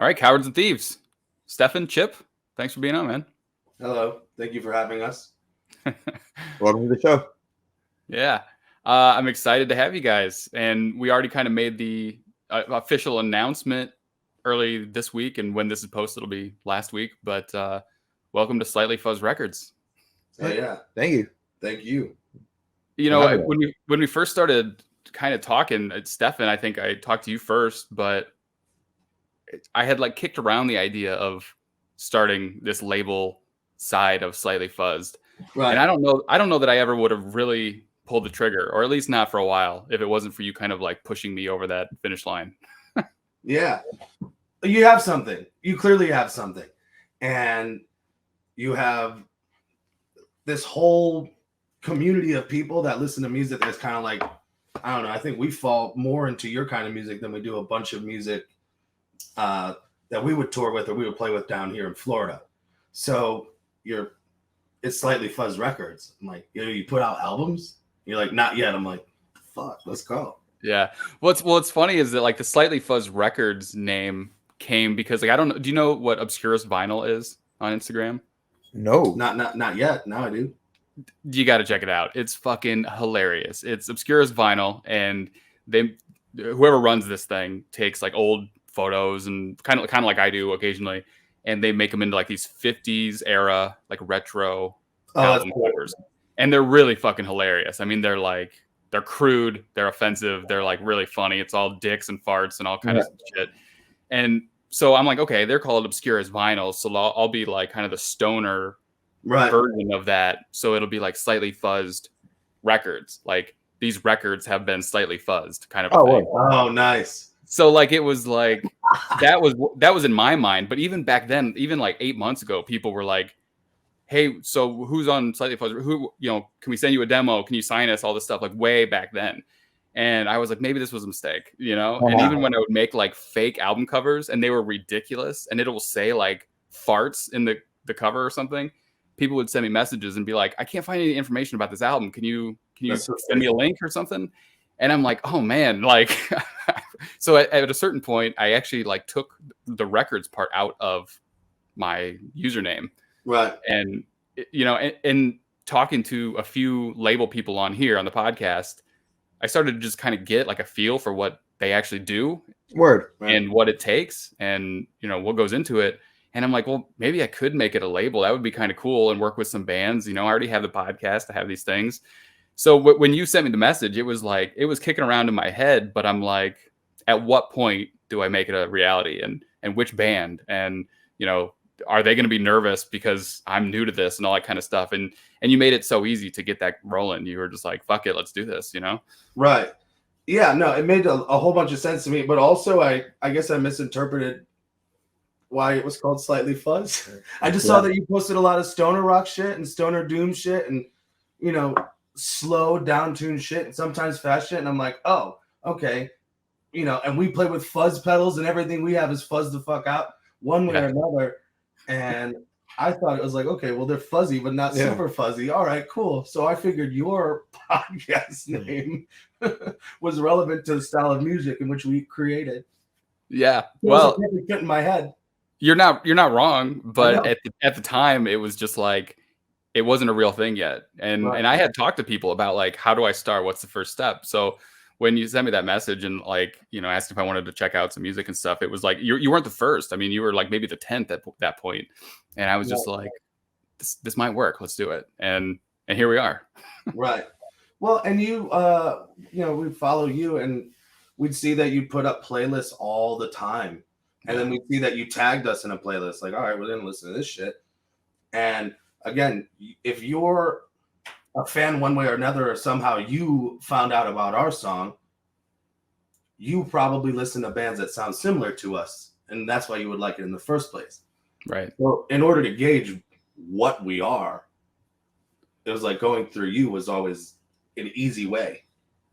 All right, Cowards and Thieves. Steffen, Chip, thanks for being on, man. Hello. Thank you for having us. Welcome to the show. Yeah. I'm excited to have you guys. And we already kind of made the official announcement early this week. And when this is posted, it'll be last week. But welcome to Slightly Fuzzed Records. Oh, yeah. Thank you. Thank you. You know, when we first started kind of talking, Steffen, I think I talked to you first, but I had like kicked around the idea of starting this label side of Slightly Fuzzed. Right. And I don't know that I ever would have really pulled the trigger, or at least not for a while, if it wasn't for you kind of like pushing me over that finish line. Yeah. You have something. You clearly have something. And you have this whole community of people that listen to music that's kind of like, I don't know, I think we fall more into your kind of music than we do a bunch of music that we would tour with or we would play with down here in Florida. So it's Slightly Fuzzed Records. I'm like, you put out albums? You're like, not yet. I'm like, fuck, let's go. Yeah. What's funny is that like the Slightly Fuzzed Records name came because like I don't know. Do you know what Obscurest Vinyl is on Instagram? No. Not yet. Now I do. You got to check it out. It's fucking hilarious. It's Obscurest Vinyl, and whoever runs this thing takes like old photos and kind of like I do occasionally, and they make them into like these 50s era like retro album covers, and they're really fucking hilarious. I mean, they're crude, they're offensive, they're like really funny. It's all dicks and farts and all kind of shit. And so I'm like, okay, they're called Obscurest Vinyl, so I'll be like kind of the stoner version of that. So it'll be like Slightly Fuzzed Records. Like these records have been slightly fuzzed, kind of a thing. Oh, nice. So like it was like that was in my mind. But even back then, even like 8 months ago, people were like, hey, so who's on Slightly Fuzzed? Who, can we send you a demo? Can you sign us? All this stuff, like way back then. And I was like, maybe this was a mistake, And even when I would make like fake album covers and they were ridiculous and it will say like farts in the cover or something, people would send me messages and be like, I can't find any information about this album. Can you send me a link or something? And I'm like, oh man, like, so at a certain point, I actually like took the records part out of my username. Right. And, and talking to a few label people on here on the podcast, I started to just kind of get like a feel for what they actually do. And what it takes and, what goes into it. And I'm like, well, maybe I could make it a label. That would be kind of cool and work with some bands. I already have the podcast. I have these things. So when you sent me the message, it was like, it was kicking around in my head, but I'm like, at what point do I make it a reality and which band? And, are they going to be nervous because I'm new to this and all that kind of stuff? And you made it so easy to get that rolling. You were just like, fuck it, let's do this, Right. Yeah, no, it made a whole bunch of sense to me, but also I guess I misinterpreted why it was called Slightly Fuzzed. I just saw that you posted a lot of stoner rock shit and stoner doom shit and, slow down tune shit and sometimes fast shit. And I'm like, oh, okay. And we play with fuzz pedals and everything we have is fuzz the fuck out one way or another. And I thought it was like, okay, well, they're fuzzy, but not super fuzzy. All right, cool. So I figured your podcast name was relevant to the style of music in which we created. Yeah. Well, it fit in my head. You're not wrong, but at the time it was just like it wasn't a real thing yet. And I had talked to people about like, how do I start? What's the first step? So when you sent me that message and like, asked if I wanted to check out some music and stuff, it was like you weren't the first. I mean, you were like maybe the 10th at that point. And I was just like, this might work. Let's do it. And here we are. Right. Well, and we follow you and we'd see that you put up playlists all the time. And then we see that you tagged us in a playlist. Like, all right, we're going to listen to this shit. And again, if you're a fan one way or another, or somehow you found out about our song, you probably listen to bands that sound similar to us. And that's why you would like it in the first place. Right. So in order to gauge what we are, it was like going through you was always an easy way.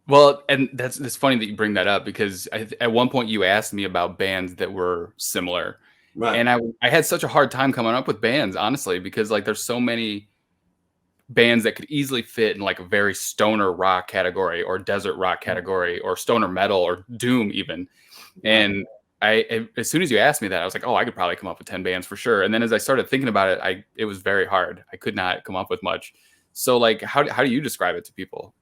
Well, and it's funny that you bring that up because at one point you asked me about bands that were similar. Right. And I had such a hard time coming up with bands, honestly, because like there's so many bands that could easily fit in like a very stoner rock category or desert rock category or stoner metal or doom even. And as soon as you asked me that, I was like, oh, I could probably come up with 10 bands for sure. And then as I started thinking about it, it was very hard. I could not come up with much. So like, how do you describe it to people?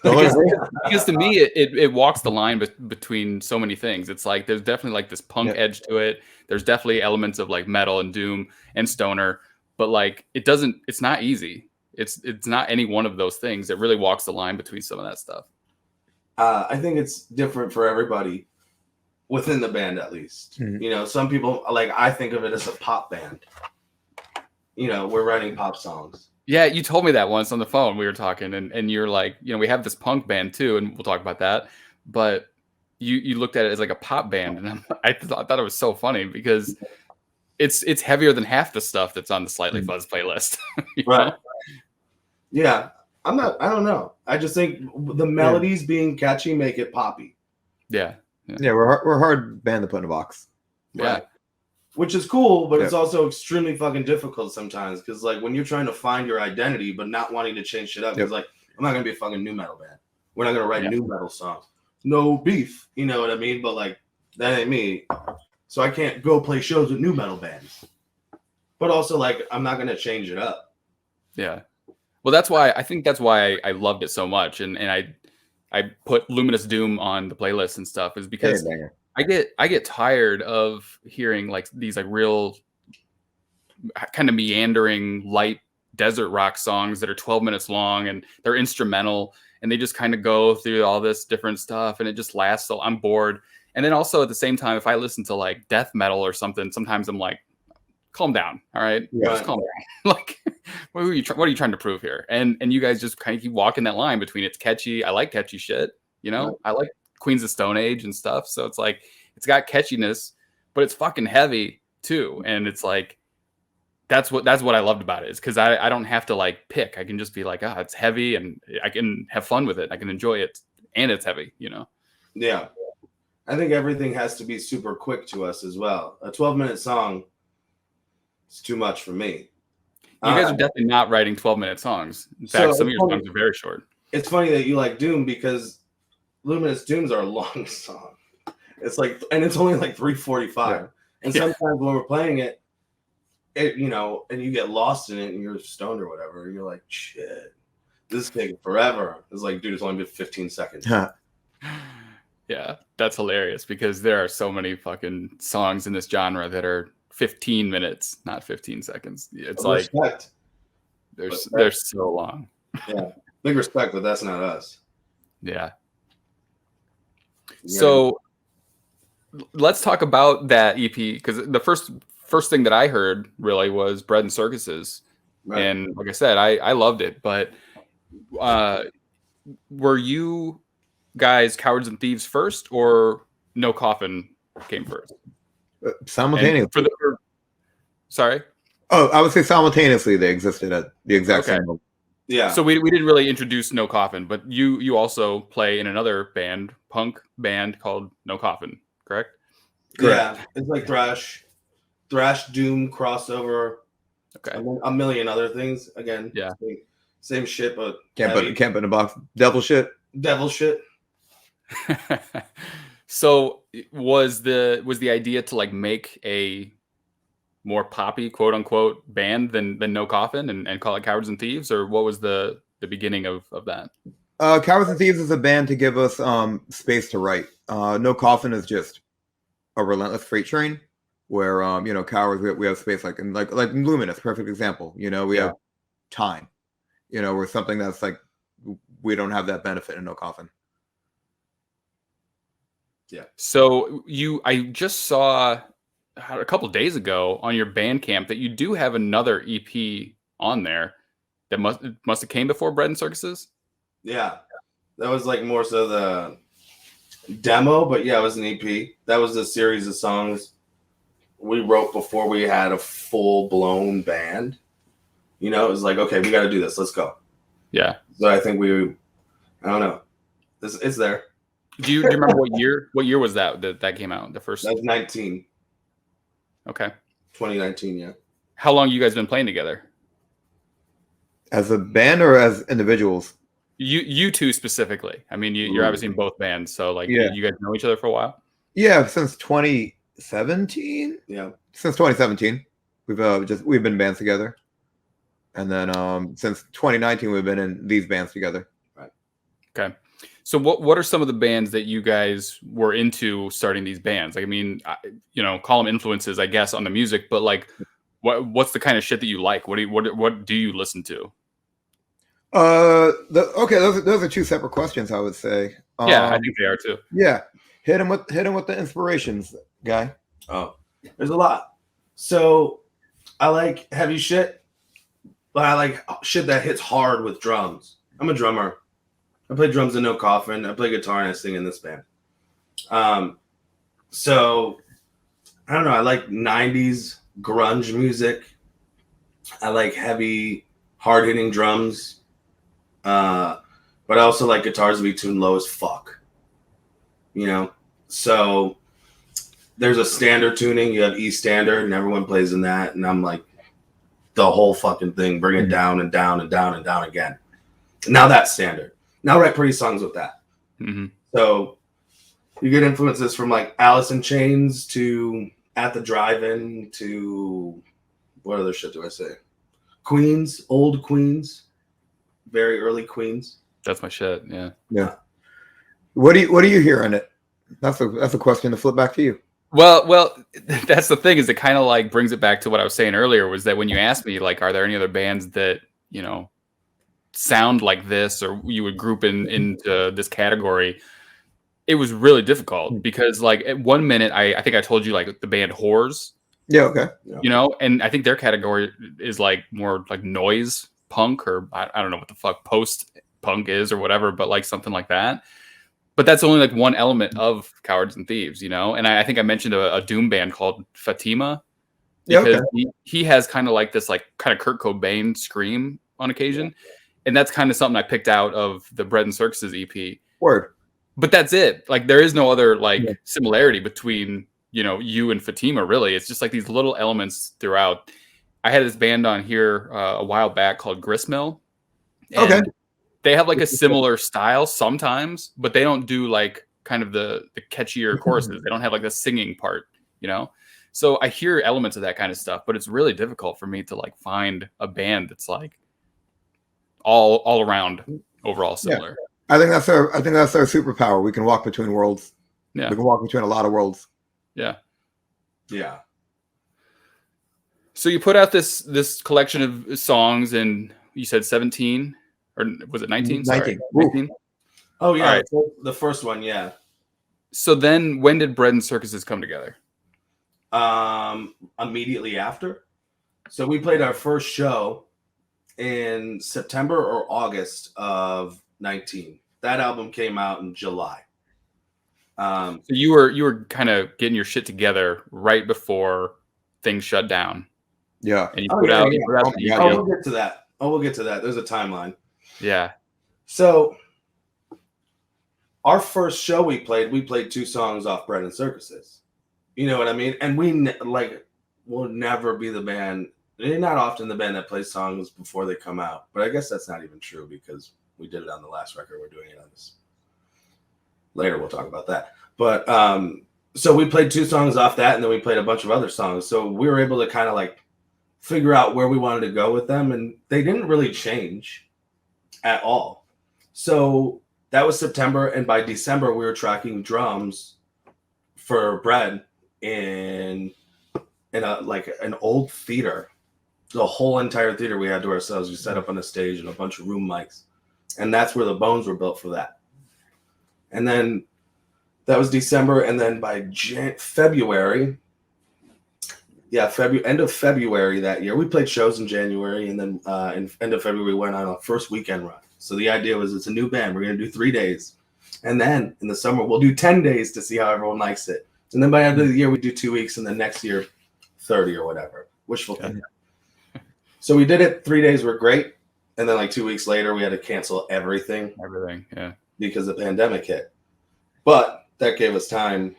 Because to me, it walks the line between so many things. It's like there's definitely like this punk edge to it. There's definitely elements of like metal and doom and stoner, but like it's not easy. It's not any one of those things. It really walks the line between some of that stuff. I think it's different for everybody within the band, at least. Mm-hmm. Some people, like, I think of it as a pop band. We're writing pop songs. Yeah, you told me that once on the phone. We were talking, and you're like, we have this punk band too, and we'll talk about that. But you looked at it as like a pop band, and I thought it was so funny because it's heavier than half the stuff that's on the Slightly Fuzzed playlist. Right. Yeah. I don't know. I just think the melodies being catchy make it poppy. Yeah. We're a hard band to put in a box. Yeah. Right. Which is cool, but it's also extremely fucking difficult sometimes because, like, when you're trying to find your identity but not wanting to change shit up, it's like, I'm not going to be a fucking new metal band. We're not going to write new metal songs. No beef. You know what I mean? But, like, that ain't me. So I can't go play shows with new metal bands. But also, like, I'm not going to change it up. Yeah. Well, I think that's why I loved it so much. And I put Luminous Doom on the playlist and stuff is because I get tired of hearing like these like real kind of meandering light desert rock songs that are 12 minutes long and they're instrumental and they just kind of go through all this different stuff and it just lasts. So I'm bored. And then also at the same time, if I listen to like death metal or something, sometimes I'm like, calm down. All right. Just calm down. Like, what are you trying to prove here? And you guys just kind of keep walking that line between it's catchy. I like catchy shit. I like Queens of Stone Age and stuff. So it's like, it's got catchiness, but it's fucking heavy too. And it's like, that's what I loved about it is because I don't have to like pick. I can just be like, it's heavy and I can have fun with it. I can enjoy it and it's heavy, Yeah. I think everything has to be super quick to us as well. A 12-minute song is too much for me. You guys are definitely not writing 12-minute songs. In fact, some of your songs are very short. It's funny that you like Doom because Luminous Dooms are a long song. It's like, and it's only like 3:45. Yeah. And sometimes when we're playing it, and you get lost in it and you're stoned or whatever, and you're like, shit, this is taking forever. It's like, dude, it's only been 15 seconds. Yeah, that's hilarious because there are so many fucking songs in this genre that are 15 minutes, not 15 seconds. It's like they're so long. Yeah, big respect, but that's not us. Yeah. So let's talk about that EP because the first thing that I heard really was Bread and Circuses, and like I said, I loved it. But were you guys Cowards and Thieves first, or No Coffin came first? Simultaneously. Sorry. Oh, I would say simultaneously they existed at the exact same moment. Yeah. So we didn't really introduce No Coffin, but you also play in another punk band called No Coffin, correct? Yeah, it's like thrash doom crossover. Okay. A million other things. Again, same shit, but can't put in a box. Devil shit. So was the idea to like make a more poppy quote unquote band than No Coffin and call it Cowards and Thieves, or what was the beginning of that? Cowards and Thieves is a band to give us space to write. No Coffin is just a relentless freight train where Cowards we have space like Luminous, perfect example. We have time. We're something that's like we don't have that benefit in No Coffin. Yeah. So I just saw a couple of days ago on your Bandcamp that you do have another EP on there that must have came before Bread and Circuses. Yeah, that was like more so the demo, but yeah, it was an EP. That was a series of songs we wrote before we had a full blown band. It was like, okay, we got to do this. Let's go. Yeah. So I think I don't know. It's there. Do you remember what year was that came out? The first? That was 19. Okay. 2019, yeah. How long you guys been playing together? As a band or as individuals? You two specifically. I mean, you're obviously in both bands, so like Yeah. you guys know each other for a while. Yeah, since 2017. Yeah. Since 2017, we've been in bands together, and then since 2019 we've been in these bands together. Right. Okay. So what are some of the bands that you guys were into starting these bands? Like, I mean, call them influences, I guess, on the music, but like, what's the kind of shit that you like? What do you listen to? Okay, those are two separate questions, I would say. Yeah, I think they are too. Yeah, hit him with the inspirations, guy. Oh, there's a lot. So I like heavy shit, but I like shit that hits hard with drums. I'm a drummer. I play drums in No Coffin. I play guitar and I sing in this band. So I don't know. I like 90s grunge music. I like heavy, hard-hitting drums. But I also like guitars to be tuned low as fuck. So there's a standard tuning. You have E standard, and everyone plays in that. And I'm like, the whole fucking thing, bring it down and down and down and down again. Now that's standard. Now write pretty songs with that. Mm-hmm. So you get influences from like Alice in Chains to At the Drive-In to what other shit do I say? Queens, old Queens, very early Queens. That's my shit. Yeah. Yeah. What do you hear in it? That's a question to flip back to you. Well, that's the thing, is it kind of like brings it back to what I was saying earlier, was that when you asked me, like, are there any other bands that, sound like this, or you would group into this category, it was really difficult because, like, at 1 minute, I think I told you, like, the band Whores. Yeah, okay. And I think their category is like more like noise punk, or I don't know what the fuck post punk is or whatever, but like something like that. But that's only like one element of Cowards and Thieves, And I think I mentioned a doom band called Fatima, because he has kind of like this like kind of Kurt Cobain scream on occasion. And that's kind of something I picked out of the Bread and Circuses EP. Word. But that's it. Like, there is no other like similarity between, you and Fatima, really. It's just like these little elements throughout. I had this band on here a while back called Gristmill. Okay. They have like a similar style sometimes, but they don't do like kind of the catchier choruses. They don't have like the singing part, So I hear elements of that kind of stuff, but it's really difficult for me to like find a band that's like all around overall similar. Yeah. I think that's our superpower. We can walk between worlds. Yeah. We can walk between a lot of worlds. Yeah. Yeah. So you put out this collection of songs, and you said 17, or was it 19? 19. 19. Oh yeah, right. The first one, yeah. So then, when did Bread and Circuses come together? Immediately after. So we played our first show in September or August of 19. That album came out in July. So you were kind of getting your shit together right before things shut down. Yeah. And you put out. We'll get to that. We'll get to that. There's a timeline. Yeah. So our first show we played 2 songs off Bread and Circuses. You know what I mean? And we'll never be the band. They're not often the band that plays songs before they come out. But I guess that's not even true, because we did it on the last record. We're doing it on this. Later we'll talk about that. But so we played 2 songs off that, and then we played a bunch of other songs. So we were able to kind of like figure out where we wanted to go with them, and they didn't really change at all. So that was September, and by December we were tracking drums for Bread in an old theater. The whole entire theater we had to ourselves. We set up on a stage and a bunch of room mics, and that's where the bones were built for that. And then that was December, and then by February, end of February that year, we played shows in January, and then in end of February we went on a first weekend run. So the idea was, it's a new band, we're going to do 3 days, and then in the summer we'll do 10 days to see how everyone likes it. And then by the end of the year we do 2 weeks, and then next year 30 or whatever. Wishful thinking. So we did it. 3 days were great, and then like 2 weeks later we had to cancel everything. Yeah. Because the pandemic hit. But that gave us time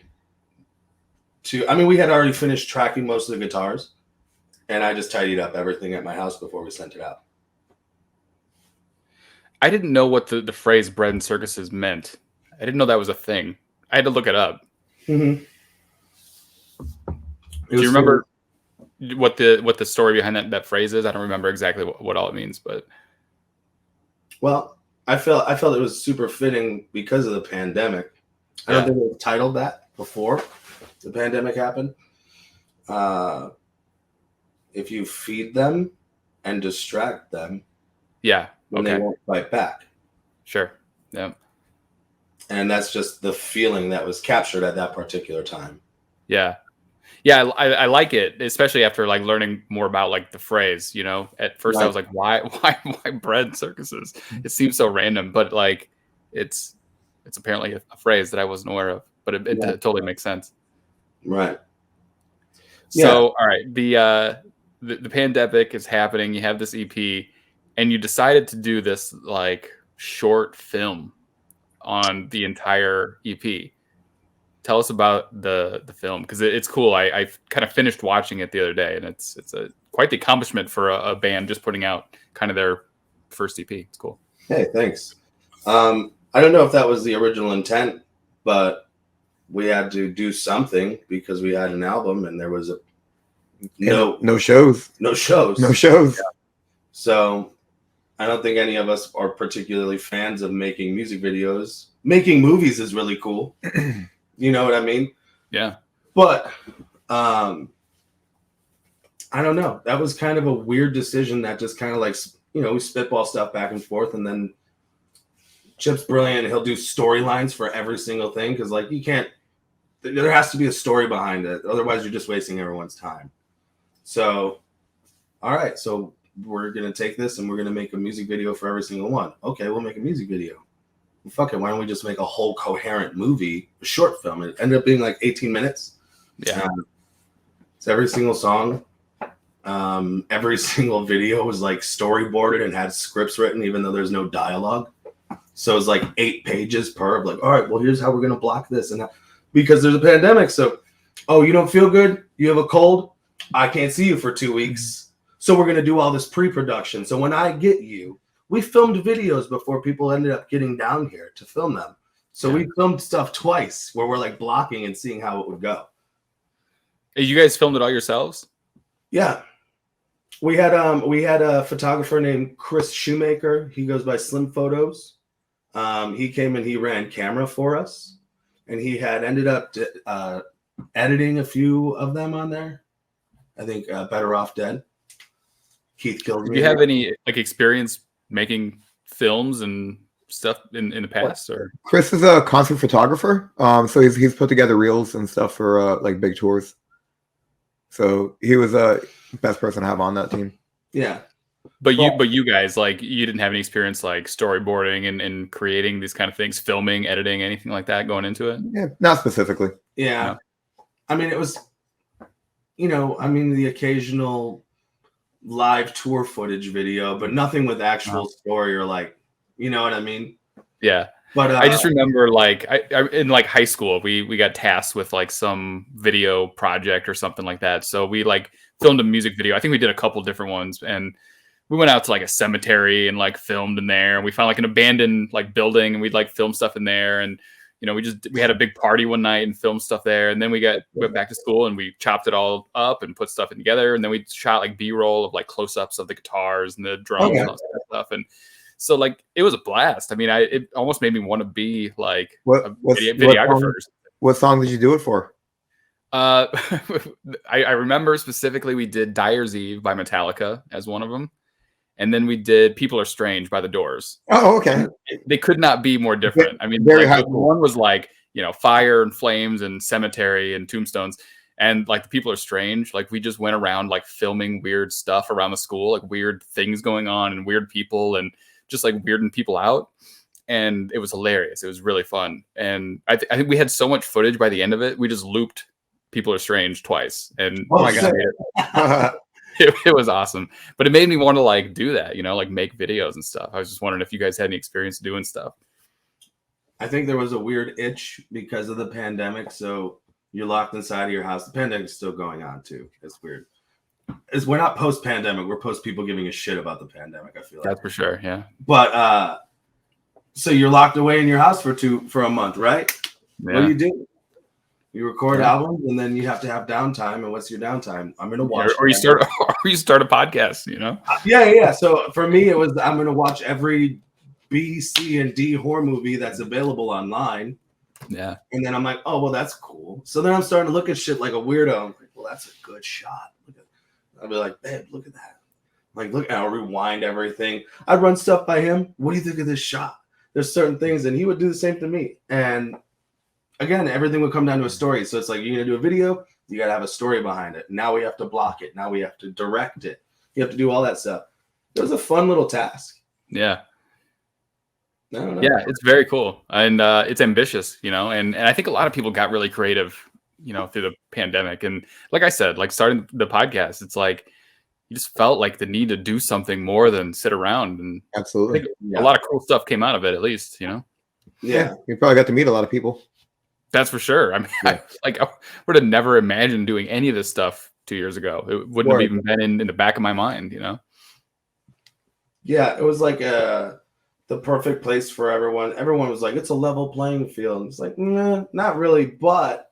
to, we had already finished tracking most of the guitars, and I just tidied up everything at my house before we sent it out. I didn't know what the phrase bread and circuses meant. I didn't know that was a thing. I had to look it up. Mm-hmm. Do you remember what the story behind that phrase is? I don't remember exactly what all it means, but well, I felt it was super fitting because of the pandemic. I don't think we titled that before the pandemic happened. If you feed them and distract them, then they won't fight back. Sure. Yeah. And that's just the feeling that was captured at that particular time. Yeah. Yeah, I like it, especially after like learning more about like the phrase. At first I was like, why bread circuses? It seems so random, but like it's apparently a phrase that I wasn't aware of, but it totally makes sense. Right. So all right, the pandemic is happening. You have this EP, and you decided to do this like short film on the entire EP. Tell us about the film, because it's cool. I kind of finished watching it the other day, and it's quite the accomplishment for a band just putting out kind of their first EP. It's cool. Hey, thanks. I don't know if that was the original intent, but we had to do something because we had an album and there was no shows. Yeah. So I don't think any of us are particularly fans of making music videos. Making movies is really cool. You know what I mean? Yeah. But I don't know. That was kind of a weird decision that just kind of like, we spitball stuff back and forth, and then Chip's brilliant. He'll do storylines for every single thing because like there has to be a story behind it. Otherwise, you're just wasting everyone's time. So, all right. So we're going to take this and we're going to make a music video for every single one. Okay, we'll make a music video. Well, fuck it. Why don't we just make a whole coherent movie, a short film? It ended up being like 18 minutes. Yeah. It's every single song. Every single video was like storyboarded and had scripts written, even though there's no dialogue. So it's like 8 pages per. Like, all right, well, here's how we're going to block this. And because there's a pandemic. So, you don't feel good? You have a cold? I can't see you for 2 weeks. So we're going to do all this pre-production. So when I get you, we filmed videos before people ended up getting down here to film them. So we filmed stuff twice where we're like blocking and seeing how it would go. You guys filmed it all yourselves? Yeah. We had a photographer named Chris Shoemaker. He goes by Slim Photos. He came and he ran camera for us, and he had ended up editing a few of them on there. I think Better Off Dead. Keith killed me. Do you have any like experience making films and stuff in the past? Or Chris is a concert photographer. So he's put together reels and stuff for like big tours. So he was the best person to have on that team. Yeah. But you guys, like, you didn't have any experience like storyboarding and creating these kind of things, filming, editing, anything like that going into it? Yeah, not specifically. Yeah. No. I mean, it was, the occasional live tour footage video, but nothing with actual story or like, you know what I mean? Yeah. But I just remember like I in like high school, we got tasked with like some video project or something like that. So we like filmed a music video. I think we did a couple different ones, and we went out to like a cemetery and like filmed in there. And we found like an abandoned like building, and we'd like film stuff in there. And we had a big party one night and filmed stuff there. And then we went back to school and we chopped it all up and put stuff in together. And then we shot like B-roll of like close-ups of the guitars and the drums and all that stuff. And so like it was a blast. I mean, it almost made me want to be like a videographer. What song did you do it for? I remember specifically we did Dyer's Eve by Metallica as one of them. And then we did People Are Strange by The Doors. Oh, okay. They could not be more different. I mean, very like, one was like, fire and flames and cemetery and tombstones. And like the People Are Strange, like we just went around like filming weird stuff around the school, like weird things going on and weird people and just like weirding people out. And it was hilarious. It was really fun. And I think we had so much footage by the end of it. We just looped People Are Strange twice. And oh my God. It was awesome, but it made me want to like do that, like make videos and stuff. I was just wondering if you guys had any experience doing stuff. I think there was a weird itch because of the pandemic. So you're locked inside of your house. The pandemic's still going on too. It's weird. We're not post-pandemic. We're post people giving a shit about the pandemic. I feel like that's for sure. Yeah. But So you're locked away in your house for a month, right? Yeah. What do you do? You record albums, and then you have to have downtime. And what's your downtime? I'm gonna watch. Or you start a podcast. You know. Yeah. So for me, it was I'm gonna watch every B, C, and D horror movie that's available online. Yeah. And then I'm like, oh well, that's cool. So then I'm starting to look at shit like a weirdo. I'm like, well, that's a good shot. I'll be like, babe, look at that. Like, look, I'll rewind everything. I'd run stuff by him. What do you think of this shot? There's certain things, and he would do the same to me. And again, everything would come down to a story. So it's like, you're going to do a video, you got to have a story behind it. Now we have to block it. Now we have to direct it. You have to do all that stuff. It was a fun little task. Yeah. I don't know. Yeah, it's very cool. And it's ambitious, you know, and I think a lot of people got really creative, you know, through the pandemic. And like I said, like starting the podcast, it's like, you just felt like the need to do something more than sit around. And Absolutely. I think a lot of cool stuff came out of it, at least, you know? Yeah. You probably got to meet a lot of people. That's for sure. I mean, I would have never imagined doing any of this stuff 2 years ago. It wouldn't have even been in the back of my mind, you know? Yeah, it was like the perfect place for everyone. Everyone was like, it's a level playing field. And it's like, nah, not really, but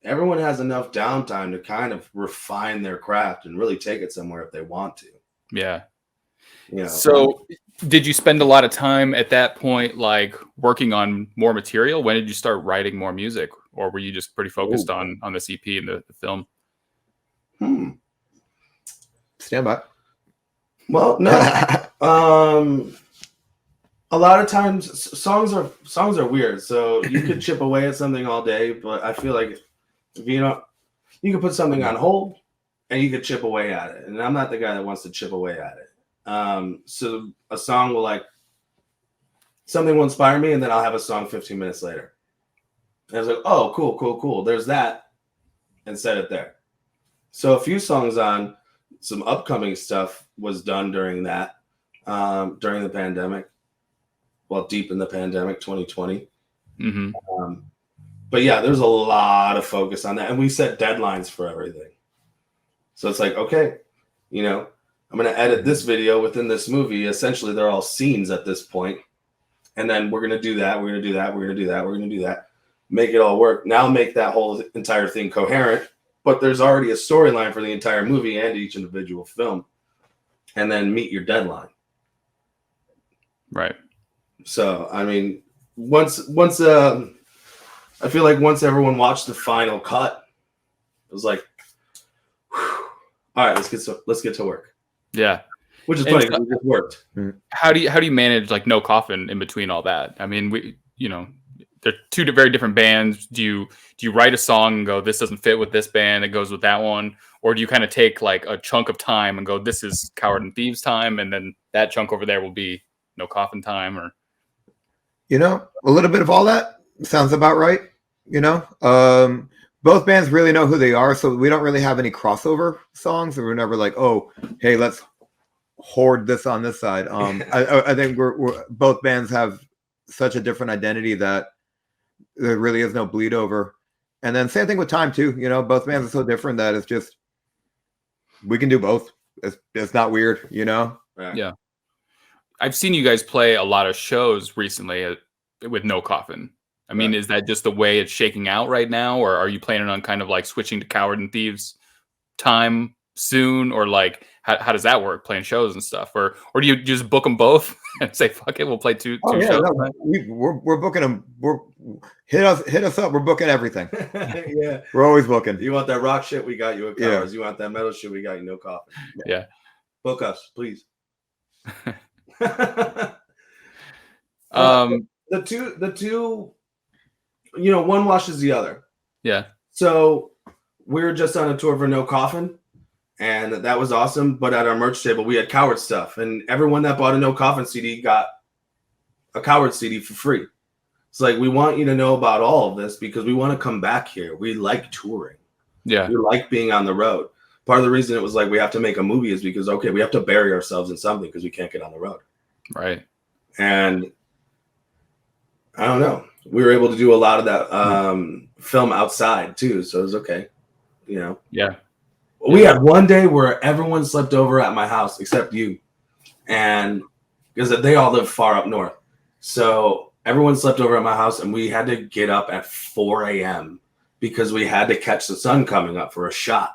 everyone has enough downtime to kind of refine their craft and really take it somewhere if they want to. Yeah. You know? So did you spend a lot of time at that point, like working on more material? When did you start writing more music, or were you just pretty focused on this EP and the film? Stand by. Well, no. A lot of times songs are weird. So you could chip away at something all day, but I feel like if you can put something on hold and you could chip away at it. And I'm not the guy that wants to chip away at it. So a song will something will inspire me, and then I'll have a song 15 minutes later. And I was like, oh, cool. There's that. And set it there. So a few songs on some upcoming stuff was done during that, during the pandemic. Well, deep in the pandemic, 2020. Mm-hmm. But yeah, there's a lot of focus on that. And we set deadlines for everything. So it's like, okay, I'm going to edit this video within this movie. Essentially, they're all scenes at this point. And then we're going to do that. We're going to do that. We're going to do that. We're going to do that. Make it all work. Now make that whole entire thing coherent. But there's already a storyline for the entire movie and each individual film. And then meet your deadline. Right. So, I mean, once I feel like once everyone watched the final cut, it was like, whew, all right, let's get to work. Yeah. Which is funny because it just worked. How do you manage like No Coffin in between all that? I mean, they're two very different bands. Do you write a song and go, this doesn't fit with this band, it goes with that one? Or do you kind of take like a chunk of time and go, this is Coward and Thieves time, and then that chunk over there will be No Coffin time? Or a little bit of all that sounds about right. Both bands really know who they are, so we don't really have any crossover songs, and we're never like, oh, hey, let's hoard this on this side. I think we're both bands have such a different identity that there really is no bleed over. And then same thing with time too. Both bands are so different that it's just we can do both. It's not weird, Right. Yeah. I've seen you guys play a lot of shows recently with No Coffin. I mean, is that just the way it's shaking out right now, or are you planning on kind of like switching to Coward and Thieves time soon, or like how does that work, playing shows and stuff, or do you just book them both and say fuck it, we'll play two shows? No, we're booking them. Hit us up. We're booking everything. Yeah, we're always booking. You want that rock shit? We got you at Cowards. You want that metal shit? We got you. No Coffin. Yeah. Book us, please. The two, one washes the other. Yeah. So we were just on a tour for No Coffin, and that was awesome. But at our merch table, we had Coward stuff, and everyone that bought a No Coffin CD got a Coward CD for free. It's like, we want you to know about all of this because we want to come back here. We like touring. Yeah. We like being on the road. Part of the reason it was like we have to make a movie is because, okay, we have to bury ourselves in something because we can't get on the road. Right. And I don't know. We were able to do a lot of that film outside too, so it was okay. Yeah. We had one day where everyone slept over at my house except you, and because they all live far up north, So everyone slept over at my house, and we had to get up at 4 a.m. because we had to catch the sun coming up for a shot.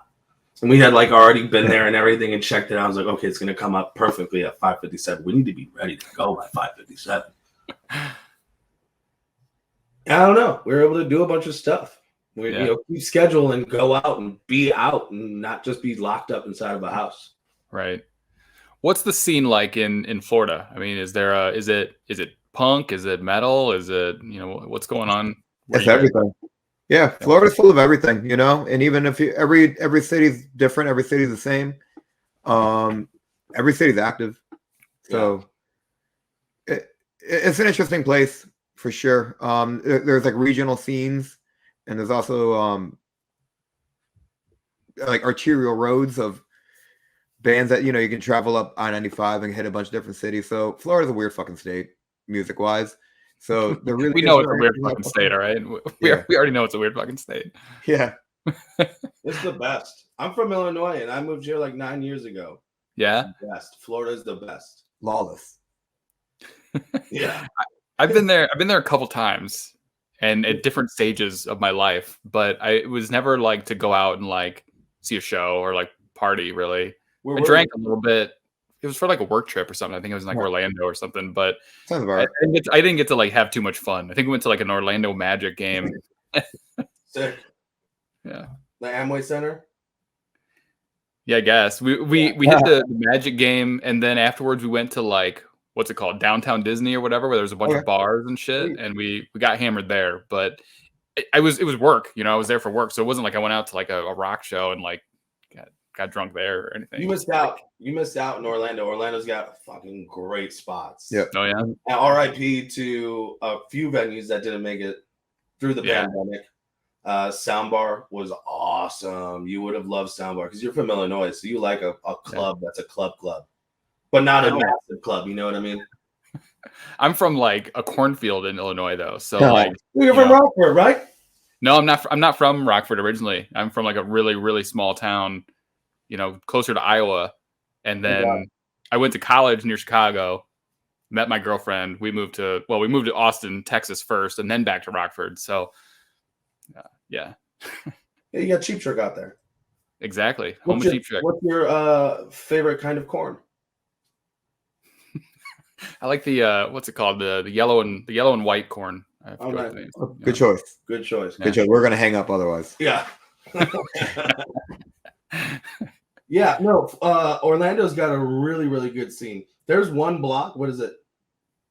And we had like already been there and everything and checked it out. I was like, okay, it's going to come up perfectly at 5:57. We need to be ready to go by 5:57. I don't know. We were able to do a bunch of stuff. We keep schedule and go out and be out and not just be locked up inside of a house. Right. What's the scene like in Florida? I mean, is it punk? Is it metal? Is it, what's going on? It's everything. Yeah, Florida's full of everything, and even if every city's different, every city's the same. Every city's active. So it's an interesting place for sure. There's like regional scenes, and there's also like arterial roads of bands that you can travel up I-95 and hit a bunch of different cities. So Florida's a weird fucking state, music wise. So we know it's a weird fucking state, all right? We already know it's a weird fucking state. Yeah, it's the best. I'm from Illinois, and I moved here like 9 years ago. Yeah, it's the best. Florida's the best. Lawless. Yeah, I've been there a couple times, and at different stages of my life. But it was never like to go out and like see a show or like party. Really, I drank a little bit. It was for like a work trip or something. I think it was in like Orlando or something. But I didn't get to like have too much fun. I think we went to like an Orlando Magic game. Sick. Yeah. The Amway Center. Yeah, I guess we hit the Magic game, and then afterwards we went to like what's it called, Downtown Disney or whatever, where there's a bunch of bars and shit, and we got hammered there. But it was work. I was there for work, so it wasn't like I went out to like a rock show and like got drunk there or anything. You missed out. You missed out in Orlando. Orlando's got fucking great spots. Yeah. Oh yeah. And RIP to a few venues that didn't make it through the pandemic. Soundbar was awesome. You would have loved Soundbar because you're from Illinois, so you like a club that's a club, but not a massive club. You know what I mean? I'm from like a cornfield in Illinois, though. So you're from Rockford, right? No, I'm not. I'm not from Rockford originally. I'm from like a really, really small town, closer to Iowa. And then I went to college near Chicago, met my girlfriend. We moved to Austin, Texas first, and then back to Rockford. So, yeah, you got Cheap Trick out there. Exactly. Home of Cheap Trick. What's your favorite kind of corn? I like the what's it called? The yellow and white corn. Good choice. Good choice. Good choice. We're gonna hang up otherwise. Yeah. Yeah. No. Orlando's got a really, really good scene. There's one block. What is it?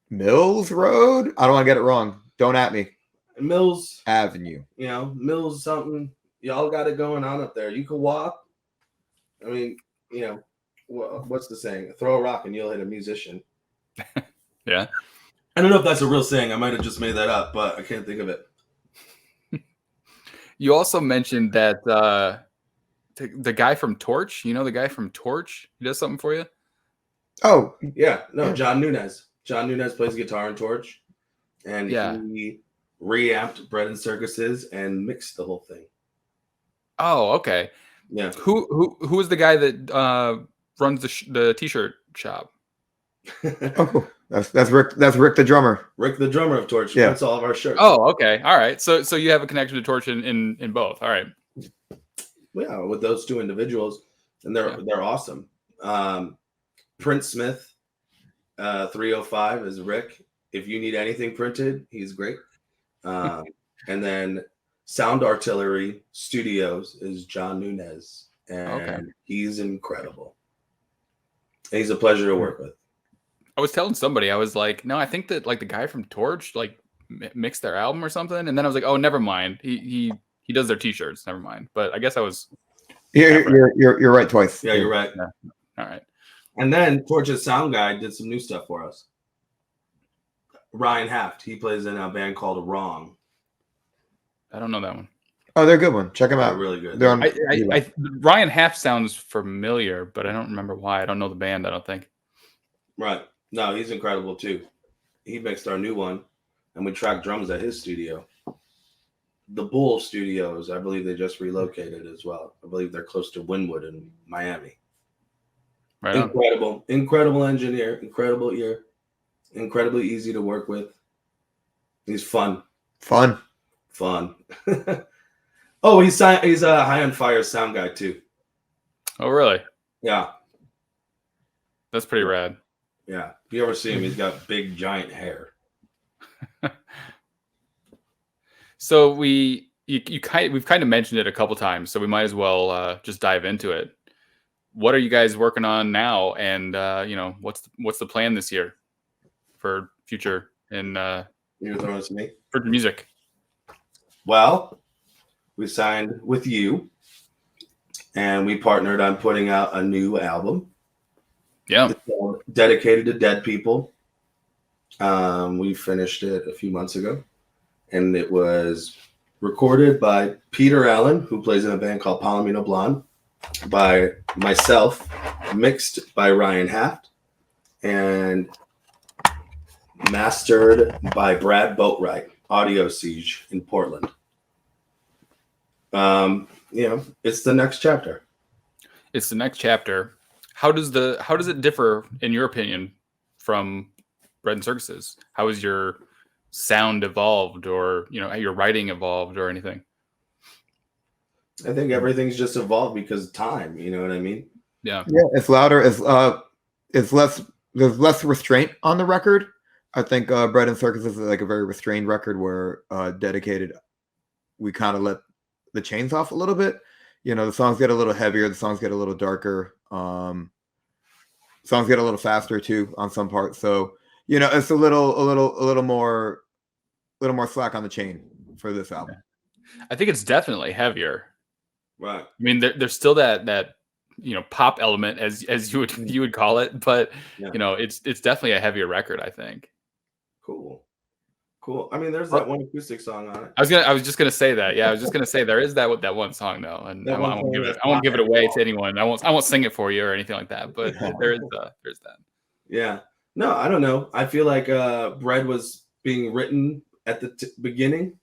Mills Road. I don't want to get it wrong. Don't at me. Mills Avenue. Mills something. Y'all got it going on up there. You can walk. I mean, what's the saying? Throw a rock and you'll hit a musician. Yeah. I don't know if that's a real saying. I might have just made that up, but I can't think of it. You also mentioned that the guy from Torch, the guy from Torch, he does something for you? Oh, yeah. No, John Nunez. John Nunez plays guitar in Torch. And he reamped Bread and Circuses and mixed the whole thing. Oh, okay. Yeah. Who is the guy that runs the t-shirt shop? Oh, that's Rick. That's Rick the drummer. Rick the drummer of Torch. Yeah, that's all of our shirts. Oh, okay, all right. So you have a connection to Torch in both. All right. Yeah, with those two individuals, and they're awesome. Print Smith, 305 is Rick. If you need anything printed, he's great. And then Sound Artillery Studios is John Nunez, and he's incredible. And he's a pleasure to work with. I was telling somebody, I was like, no, I think that like the guy from Torch like mixed their album or something, and then I was like, oh, never mind. He does their t-shirts. Never mind. But I guess I was. You're right twice. Yeah, you're right. Yeah. All right. And then Torch's sound guy did some new stuff for us. Ryan Haft. He plays in a band called Wrong. I don't know that one. Oh, they're a good one. Check them out. They're really good. They're on. Ryan Haft sounds familiar, but I don't remember why. I don't know the band. I don't think. Right. No, he's incredible too. He mixed our new one, and we tracked drums at his studio. The Bull Studios, I believe they just relocated as well. I believe they're close to Wynwood in Miami. Right. Incredible engineer, incredible ear. Incredibly easy to work with. He's fun. Fun. Oh, he's a High on Fire sound guy too. Oh, really? Yeah. That's pretty rad. Yeah. If you ever see him, he's got big giant hair. So we've kind of mentioned it a couple times, so we might as well just dive into it. What are you guys working on now, and what's the plan this year for future and You're throwing it to me? for music? Well, we signed with you, and we partnered on putting out a new album. Yeah. It's dedicated to dead people. We finished it a few months ago, and it was recorded by Peter Allen, who plays in a band called Palomino Blonde, by myself, mixed by Ryan Haft, and mastered by Brad Boatwright, Audio Siege in Portland. It's the next chapter. It's the next chapter. How does it differ, in your opinion, from Bread and Circuses? How has your sound evolved, or how your writing evolved, or anything? I think everything's just evolved because of time. You know what I mean? Yeah. Yeah, it's louder. It's less. There's less restraint on the record. I think Bread and Circus is like a very restrained record where Dedicated, we kind of let the chains off a little bit. The songs get a little heavier. The songs get a little darker. Songs get a little faster too on some parts. So it's a little more slack on the chain for this album. I think it's definitely heavier. Right. I mean, there's still that pop element as you would call it, but it's definitely a heavier record, I think. Cool. I mean, there's that one acoustic song on it. I was just gonna say that. Yeah, I was just gonna say there is that one song though, and I won't give it away to anyone. I won't sing it for you or anything like that. But there's that. Yeah. No, I don't know. I feel like Bread was being written at the beginning.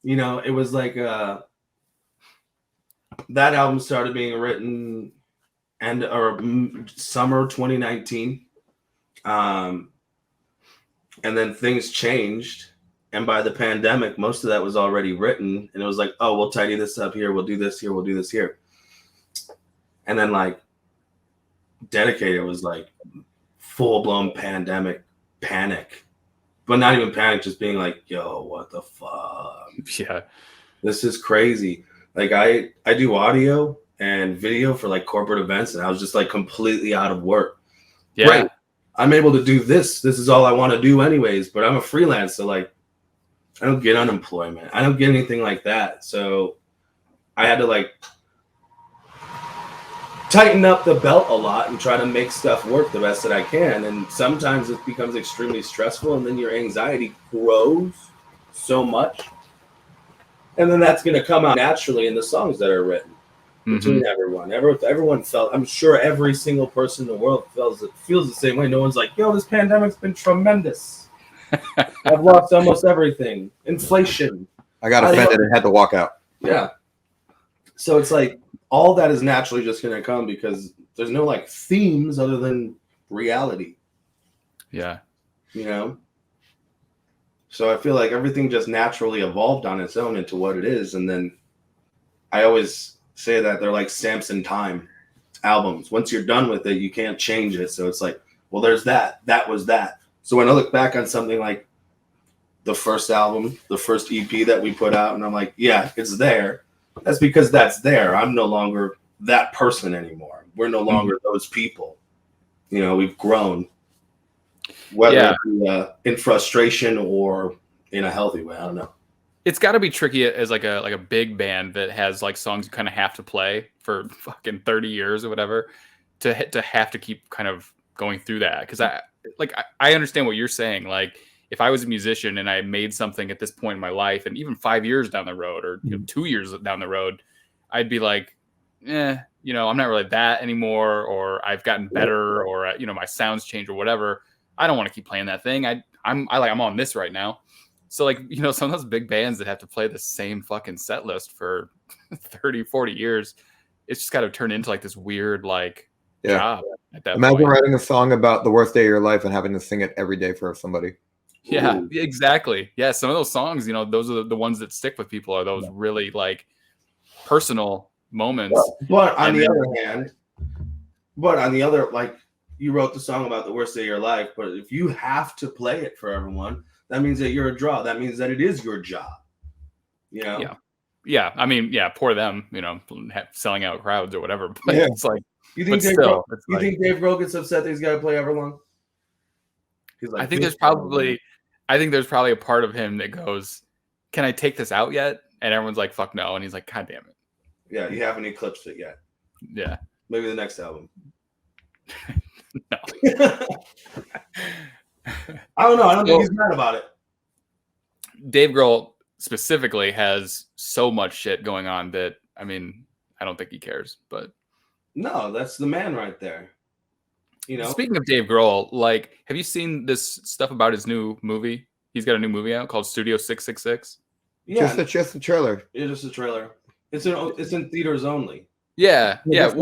It was like that album started being written summer 2019, and then things changed. And by the pandemic, most of that was already written. And it was like, oh, we'll tidy this up here. We'll do this here. We'll do this here. And then like Dedicated was like full-blown pandemic panic. But not even panic, just being like, yo, what the fuck? Yeah. This is crazy. Like I do audio and video for like corporate events, and I was just like completely out of work. Yeah. Great. I'm able to do this. This is all I want to do anyways, but I'm a freelancer. So like, I don't get unemployment. I don't get anything like that. So I had to like tighten up the belt a lot and try to make stuff work the best that I can. And sometimes it becomes extremely stressful, and then your anxiety grows so much. And then that's going to come out naturally in the songs that are written between everyone. Everyone felt, I'm sure every single person in the world feels the same way. No one's like, yo, this pandemic's been tremendous. I've lost almost everything. Inflation. I got offended and had to walk out. Yeah. So it's like all that is naturally just going to come because there's no like themes other than reality. Yeah. So I feel like everything just naturally evolved on its own into what it is. And then I always say that they're like Samson Time albums. Once you're done with it, you can't change it. So it's like, well, there's that. That was that. So when I look back on something like the first album, the first EP that we put out, and I'm like, yeah, it's there. That's because that's there. I'm no longer that person anymore. We're no longer those people. We've grown, whether in frustration or in a healthy way. I don't know. It's got to be tricky as like a big band that has like songs you kind of have to play for fucking 30 years or whatever to have to keep kind of going through that. Because I understand what you're saying. Like if I was a musician and I made something at this point in my life, and even 5 years down the road or 2 years down the road, I'd be like, I'm not really that anymore, or I've gotten better, or my sounds change or whatever. I don't want to keep playing that thing. I'm on this right now. So like, some of those big bands that have to play the same fucking set list for 30, 40 years, it's just got to turn into like this weird like job at that Imagine point. writing a song about the worst day of your life and having to sing it every day for somebody. Yeah, Ooh. exactly. Yeah, some of those songs, those are the ones that stick with people. Are those really like personal moments? But on And the then- other hand, like you wrote the song about the worst day of your life, but if you have to play it for everyone, that means that you're a draw. That means that it is your job. Yeah. I mean, yeah, poor them, selling out crowds or whatever. But Yeah. it's like, You think but Dave still, Grohl, it's you like, think Dave Grohl gets upset that he's got to play Everlong? He's like, I think there's probably a part of him that goes, "Can I take this out yet?" And everyone's like, "Fuck no," and he's like, "God damn it." Yeah, you haven't eclipsed it yet. Yeah. Maybe the next album. No. I don't know. I don't think he's mad about it. Dave Grohl specifically has so much shit going on that, I mean, I don't think he cares. But no, that's the man right there. Speaking of Dave Grohl, like, have you seen this stuff about his new movie? He's got a new movie out called Studio 666. Yeah, Just the trailer. it's just a trailer. It's in theaters only. Yeah. Yeah.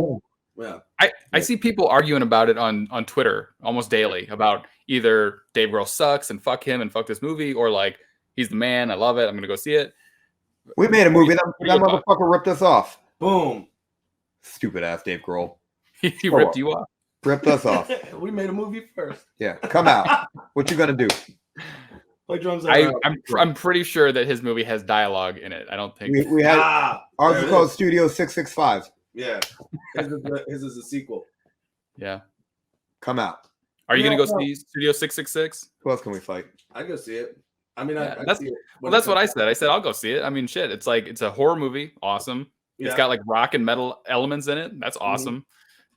I see people arguing about it on Twitter almost daily about either Dave Grohl sucks and fuck him and fuck this movie, or like, he's the man, I love it, I'm gonna go see it. We made a movie. That motherfucker ripped us off. Boom. Stupid ass Dave Grohl. He ripped you off. Ripped us off. We made a movie first. Yeah, come out. What you gonna do? Play drums. I'm pretty sure that his movie has dialogue in it. I don't think We had ours is called Studio 665. Yeah, his is a sequel. Yeah. Come out. Are you gonna go see Studio 666? Who else can we fight? I go see it. I mean, Yeah, I see it. That's what I said. I said I'll go see it. I mean, shit. It's like, it's a horror movie. Awesome. Yeah. It's got like rock and metal elements in it. That's awesome. Mm-hmm.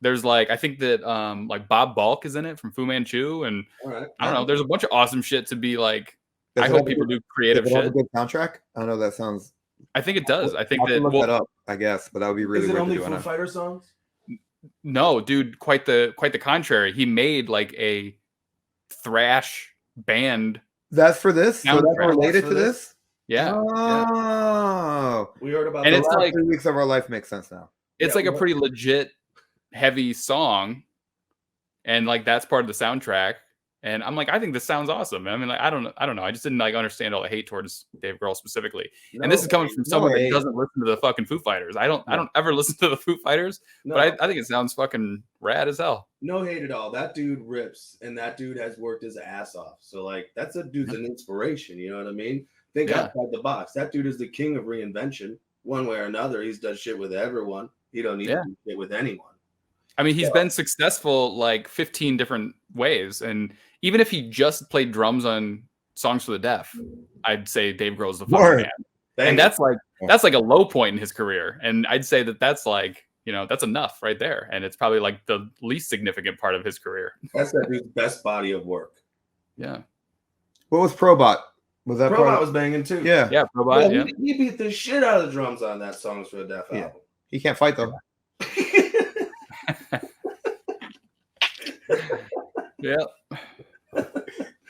There's like, I think that like Bob Balk is in it from Fu Manchu, and I don't know. There's a bunch of awesome shit to be like. I hope people do creative shit. Have a good soundtrack. I know that sounds. I think it does. I think that. Look that up, I guess, but that would be really. Is it weird only to do Foo Fighter songs? No, dude. Quite the contrary. He made like a thrash band. That's for this. So that's related to this. Yeah. Oh, we heard about. And the it's last like 3 weeks of our life makes sense now. It's like a pretty legit, heavy song, and like that's part of the soundtrack. And I'm like, I think this sounds awesome. I mean, like, I don't know. I just didn't like understand all the hate towards Dave Grohl specifically. And this is coming from someone that doesn't listen to the fucking Foo Fighters. I don't ever listen to the Foo Fighters, but I think it sounds fucking rad as hell. No hate at all. That dude rips, and that dude has worked his ass off. So like, that's a dude's an inspiration. You know what I mean? Think outside the box. That dude is the king of reinvention. One way or another, he's done shit with everyone. He don't need to do shit with anyone. I mean, he's been successful like 15 different ways, and even if he just played drums on Songs for the Deaf, I'd say Dave Grohl's the fucking man. And that's like a low point in his career, and I'd say that's like, that's enough right there, and it's probably like the least significant part of his career. That's that dude's best body of work. Yeah. What was Probot? Was that Probot was banging too? Yeah. Yeah, Probot. Yeah. He beat the shit out of the drums on that Songs for the Deaf album. He can't fight though. Yeah.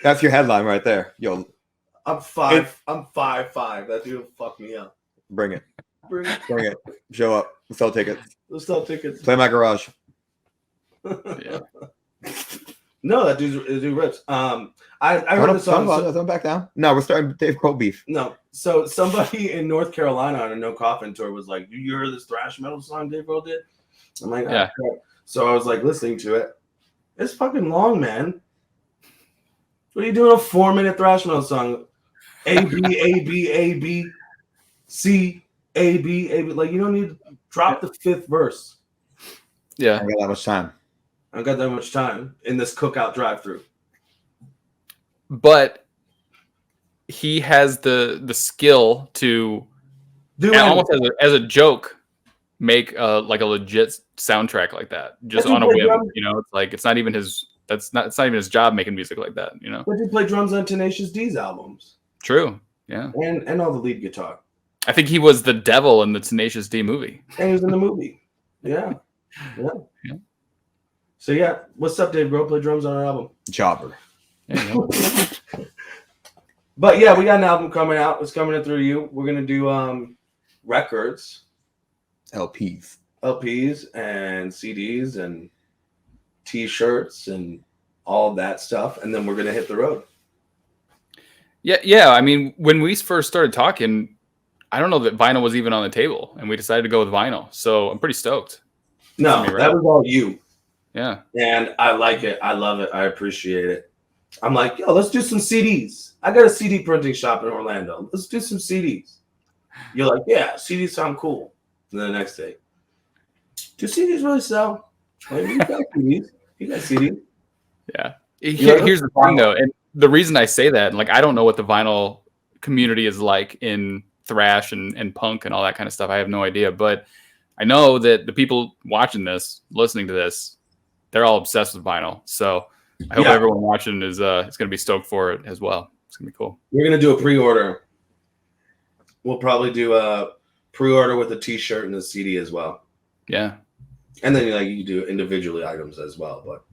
That's your headline right there. Yo, I'm 5'5". That dude will fuck me up. Bring it. Bring it. Show up. Let's sell tickets. Let's sell tickets. Play my garage. Yeah. No, that dude rips. I heard the song. Don't back down. No, we're starting Dave Grohl beef. No. So somebody in North Carolina on a No Coffin tour was like, "Do you hear this thrash metal song Dave Grohl did?" I'm like, yeah. Oh. So I was like listening to it. It's fucking long, man. What are you doing a 4-minute thrash metal song? A B A B A B C A B A B. Like, you don't need to drop the 5th verse. Yeah, I got that much time. I got that much time in this cookout drive-through. But he has the skill to do almost as a joke make like a legit soundtrack like that just on a whim. It's like it's not even his job making music like that. But he played drums on Tenacious D's albums. True. Yeah. And all the lead guitar. I think he was the devil in the Tenacious D movie. And he was in the movie. Yeah. Yeah. So yeah, what's up, Dave Grohl? Play drums on our album. Jobber. But yeah, we got an album coming out. It's coming in through you. We're gonna do records, LPs and CDs, and t-shirts and all that stuff, and then we're gonna hit the road. Yeah. I mean, when we first started talking, I don't know that vinyl was even on the table, and we decided to go with vinyl. So I'm pretty stoked. No, that was all you. Yeah. And I like it. I love it. I appreciate it. I'm like, yo, let's do some CDs. I got a CD printing shop in Orlando. Let's do some CDs. You're like, yeah, CDs sound cool. And then the next day, do CDs really sell? Like, you got CDs. You got CDs. Yeah. Here's the thing, though. And the reason I say that, like, I don't know what the vinyl community is like in thrash and punk and all that kind of stuff. I have no idea. But I know that the people watching this, listening to this, they're all obsessed with vinyl. So I hope everyone watching is going to be stoked for it as well. It's going to be cool. We're going to do a pre-order. We'll probably do a pre-order with a t-shirt and a CD as well. Yeah. And then like you do individually items as well. But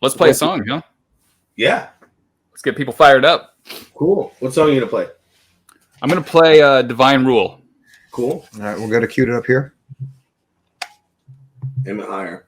let's play a song, huh? Yeah. Let's get people fired up. Cool. What song are you going to play? I'm going to play Divine Rule. Cool. All right, we'll get it queued up here. Aim it higher.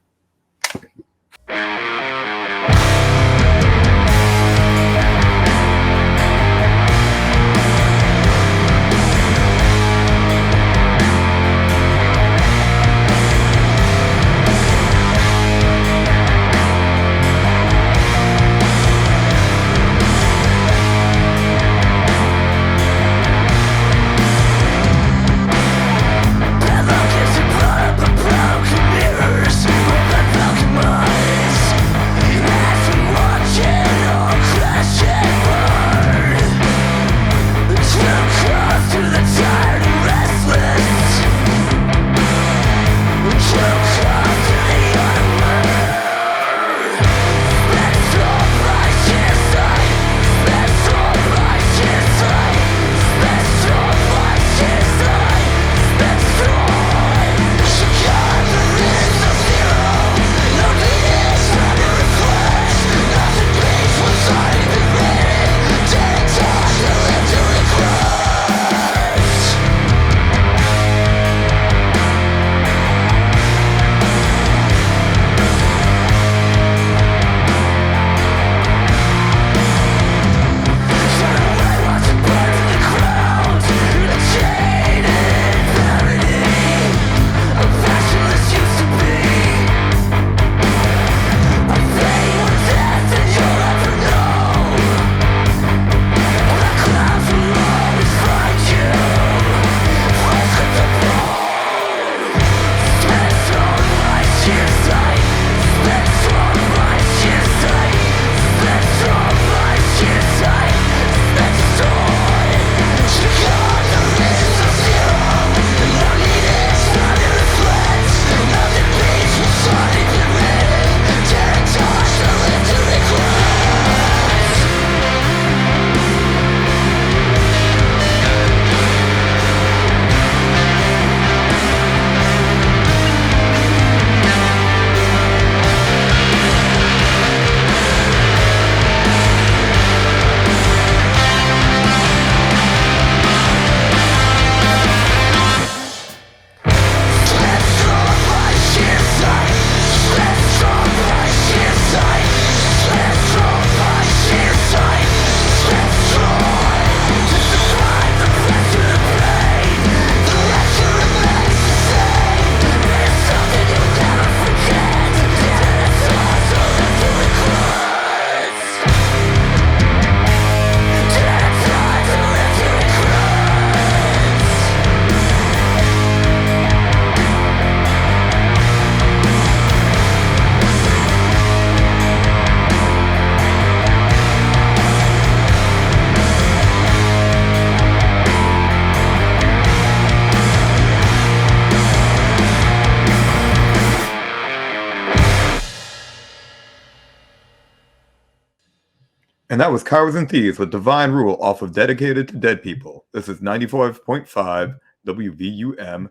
And that was Cowards and Thieves with Divine Rule off of Dedicated to Dead People. This is 95.5 WVUM,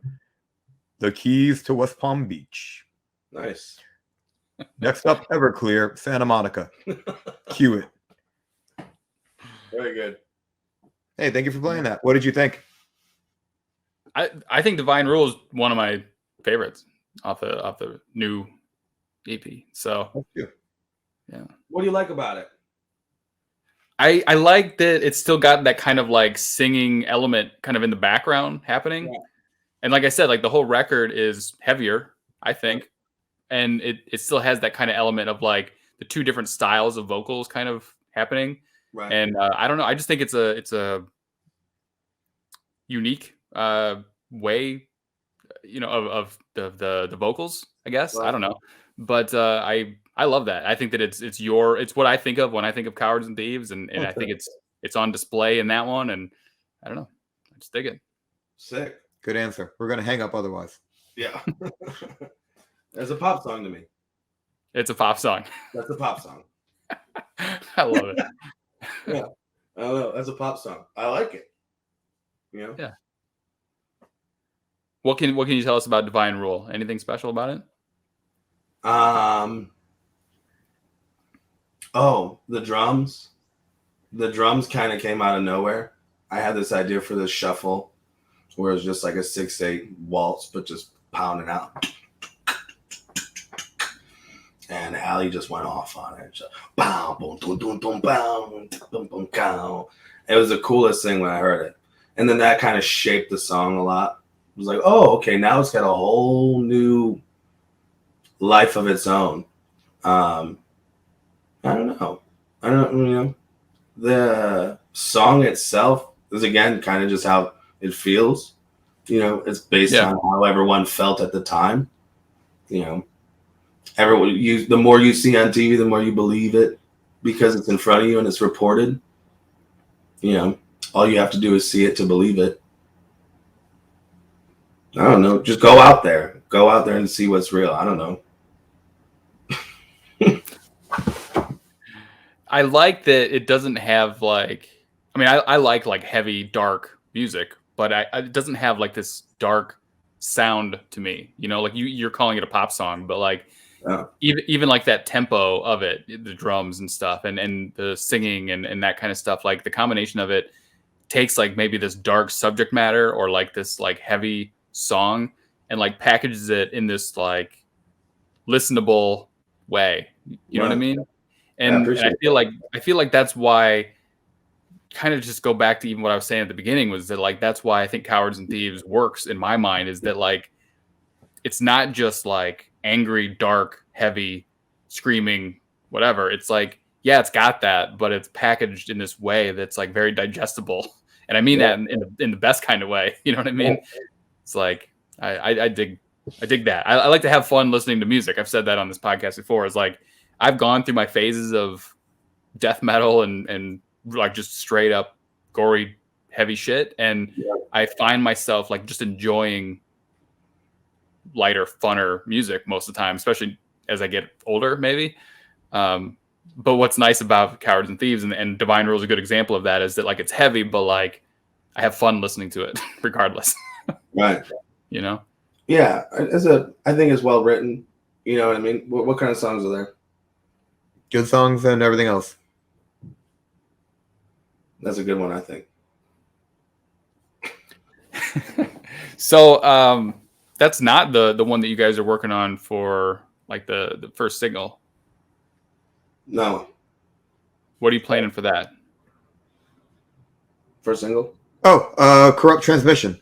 the Keys to West Palm Beach. Nice. Next up, Everclear, Santa Monica. Cue it. Very good. Hey, thank you for playing that. What did you think? I think Divine Rule is one of my favorites off the new EP. So That's good. yeah. What do you like about it? I like that it's still got that kind of like singing element kind of in the background happening. Yeah. And like I said, like the whole record is heavier, I think. And it still has that kind of element of like the two different styles of vocals kind of happening. Right. And I don't know. I just think it's a unique way, of the vocals, I guess. Right. I don't know. But I love that. I think that it's what I think of when I think of Cowards and Thieves, and I think it's on display in that one, and I don't know. I just dig it. Sick. Good answer. We're gonna hang up otherwise. Yeah. It's a pop song to me. It's a pop song. That's a pop song. I love it. Yeah. I don't know. That's a pop song. I like it. You know? Yeah. What can you tell us about Divine Rule? Anything special about it? Oh, the drums. The drums kind of came out of nowhere. I had this idea for this shuffle where it's just like a 6/8 waltz, but just pounding out. And Allie just went off on it. Just, bow, boom, boom, boom, boom, boom, boom, boom, boom. It was the coolest thing when I heard it. And then that kind of shaped the song a lot. It was like, oh, okay, now it's got a whole new life of its own. I don't know. The song itself is, again, kind of just how it feels. It's based on how everyone felt at the time. The more you see on TV, the more you believe it because it's in front of you and it's reported. All you have to do is see it to believe it. I don't know. Just go out there and see what's real. I don't know. I like that it doesn't have like, I like heavy, dark music, but it doesn't have like this dark sound to me. Like you're calling it a pop song, but like even like that tempo of it, the drums and stuff, and the singing and that kind of stuff, like the combination of it takes like maybe this dark subject matter or like this like heavy song and like packages it in this like listenable way. You know what I mean? And I feel like that's why, kind of just go back to even what I was saying at the beginning, was that like that's why I think Cowards and Thieves works in my mind, is that like it's not just like angry, dark, heavy, screaming, whatever. It's like, yeah, it's got that, but it's packaged in this way that's like very digestible. And I mean that in the best kind of way. You know what I mean? It's like I dig that. I like to have fun listening to music. I've said that on this podcast before. It's like I've gone through my phases of death metal and like just straight up gory, heavy shit. And I find myself like just enjoying lighter, funner music most of the time, especially as I get older, maybe. But what's nice about Cowards and Thieves and Divine Rule is a good example of that, is that like it's heavy, but like I have fun listening to it regardless. Right. Yeah. I think it's well written. You know what I mean? What kind of songs are there? Good songs and everything else. That's a good one, I think. So that's not the one that you guys are working on for like the first single. No. What are you planning for that? First single? Oh, Corrupt Transmission.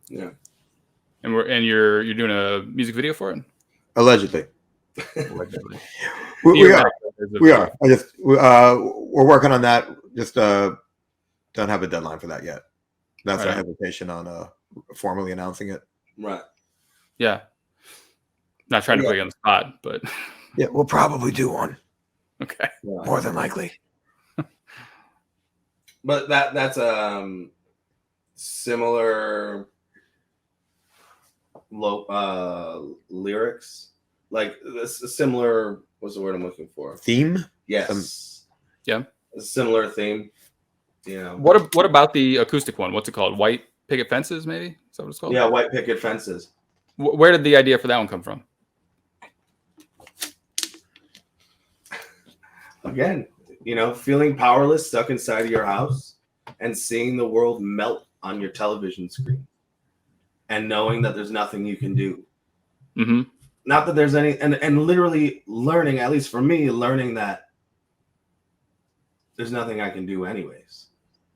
Yeah. And you're doing a music video for it? Allegedly. Allegedly. We are. We're working on that. Just don't have a deadline for that yet. That's our hesitation on formally announcing it. Right. Yeah. Not trying to put you on the spot, but yeah, we'll probably do one. Okay. Yeah. More than likely. But that's similar lyrics, like this similar. What's the word I'm looking for? Theme. Yes. Yeah. A similar theme. What about the acoustic one? What's it called? White Picket Fences, maybe? Is that what it's called? Yeah, White Picket Fences. Where did the idea for that one come from? Again, feeling powerless, stuck inside of your house, and seeing the world melt on your television screen, and knowing that there's nothing you can do. Mm-hmm. not that there's any, and literally learning, at least for me, learning that there's nothing I can do anyways.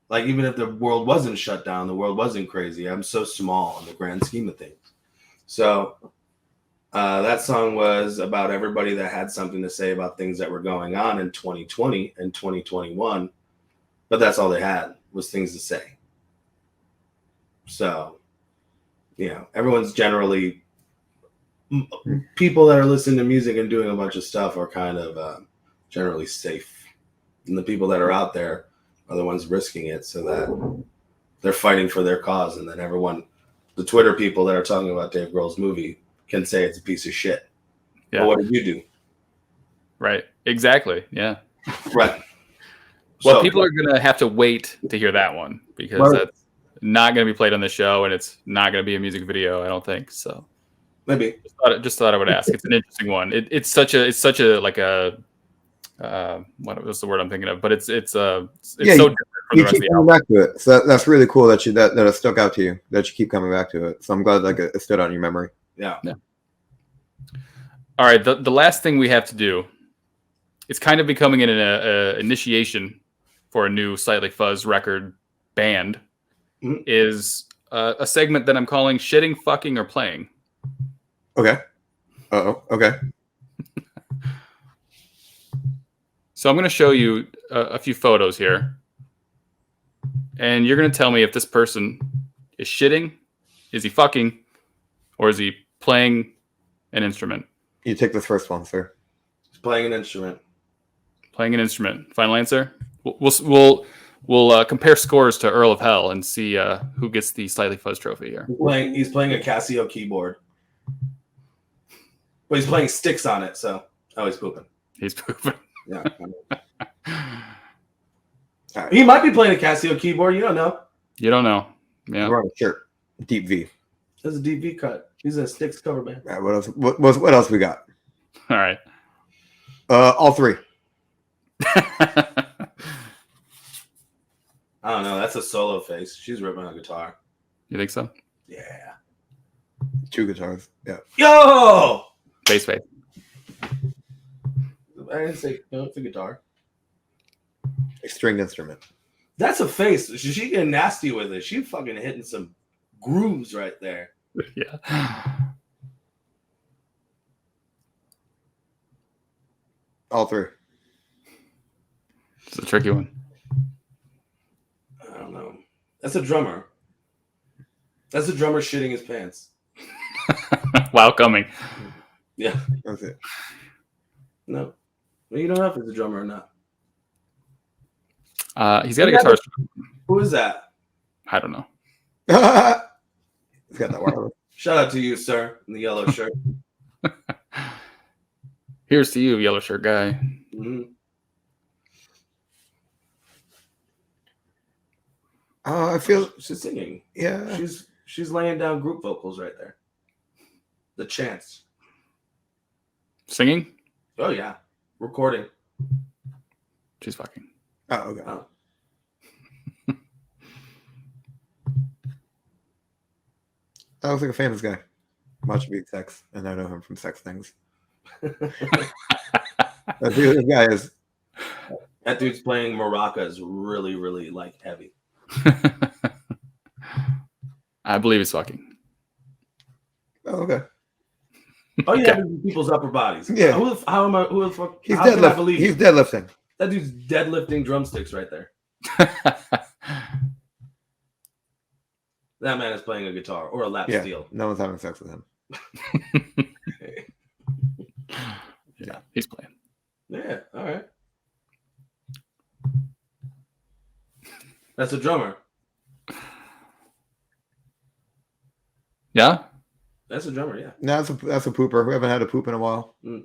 Like, even if the world wasn't shut down, the world wasn't crazy, I'm so small in the grand scheme of things. So that song was about everybody that had something to say about things that were going on in 2020 and 2021, but that's all they had was things to say. So, you know, everyone's generally, people that are listening to music and doing a bunch of stuff are kind of generally safe. And the people that are out there are the ones risking it so that they're fighting for their cause. And then everyone, the Twitter people that are talking about Dave Grohl's movie can say it's a piece of shit. Yeah. But what did you do? Right. Exactly. Yeah. Right. Well, people are going to have to wait to hear that one because that's not going to be played on the show and it's not going to be a music video, I don't think. So maybe just thought I would ask. It's an interesting one. It's such a like a what was the word I'm thinking of? But it's so different from the rest of the album. Back to it. So that's really cool that that it stuck out to you, that you keep coming back to it. So I'm glad like it stood out in your memory. Yeah. All right. The last thing we have to do, it's kind of becoming an initiation for a new Slightly Fuzzed record band, is a segment that I'm calling Shitting, Fucking, or Playing. Okay. Okay. So I'm going to show you a few photos here. And you're going to tell me if this person is shitting, is he fucking, or is he playing an instrument? You take this first one, sir. He's playing an instrument. Playing an instrument. Final answer? We'll compare scores to Earl of Hell and see who gets the Slightly Fuzzed trophy here. He's playing a Casio keyboard. But he's playing sticks on it, so... Oh, he's pooping. He's pooping. Yeah. Right. He might be playing a Casio keyboard. You don't know. You don't know. Yeah. We're on a shirt. Deep V. That's a deep V cut. He's a Styx cover band. Right, what else? What else we got? All right. All three. I don't know. That's a solo face. She's ripping on a guitar. You think so? Yeah. 2 guitars. Yeah. Yo! Bass face. I didn't say no. It's a guitar. A stringed instrument. That's a face. She getting nasty with it. She fucking hitting some grooves right there. Yeah. All three. It's a tricky one. I don't know. That's a drummer. That's a drummer shitting his pants. While coming. Yeah. That's it. No. Well, you don't know if it's a drummer or not. He's got a guitar. Who is that? I don't know. He's got that one. Shout out to you, sir, in the yellow shirt. Here's to you, yellow shirt guy. Mm-hmm. I feel she's singing. Yeah. She's laying down group vocals right there. The chants. Singing? Oh yeah. Recording. She's fucking. Oh, okay. Oh. I was like a famous guy. Watching Beat Sex, and I know him from Sex Things. That's who this guy is. That dude's playing maracas really, really like heavy. I believe he's fucking. Oh, okay. Oh yeah, people's upper bodies. Yeah. Who the fuck? He's deadlifting. He's deadlifting. That dude's deadlifting drumsticks right there. That man is playing a guitar or a lap steel. No one's having sex with him. Yeah, he's playing. Yeah, all right. That's a drummer. Yeah? That's a drummer, yeah. No, that's a pooper. We haven't had a poop in a while. Mm.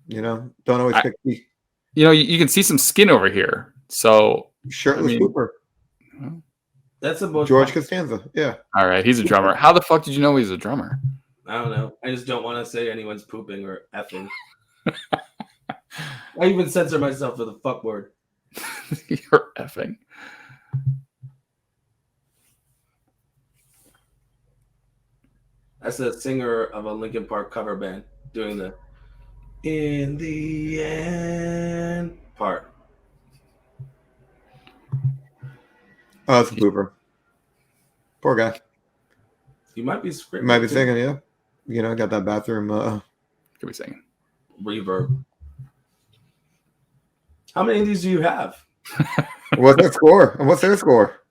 You know, don't always pick me. You know, you can see some skin over here. So shirtless pooper. That's a George Costanza. Yeah. All right, he's a drummer. How the fuck did you know he's a drummer? I don't know. I just don't want to say anyone's pooping or effing. I even censor myself for the fuck word. You're effing. That's a singer of a Linkin Park cover band. doing the in the end part. Oh, that's a blooper. Poor guy. You might be He screaming. might be singing, yeah. You know, got that bathroom Could be singing. Reverb. How many of these do you have? What's their score? And what's their score?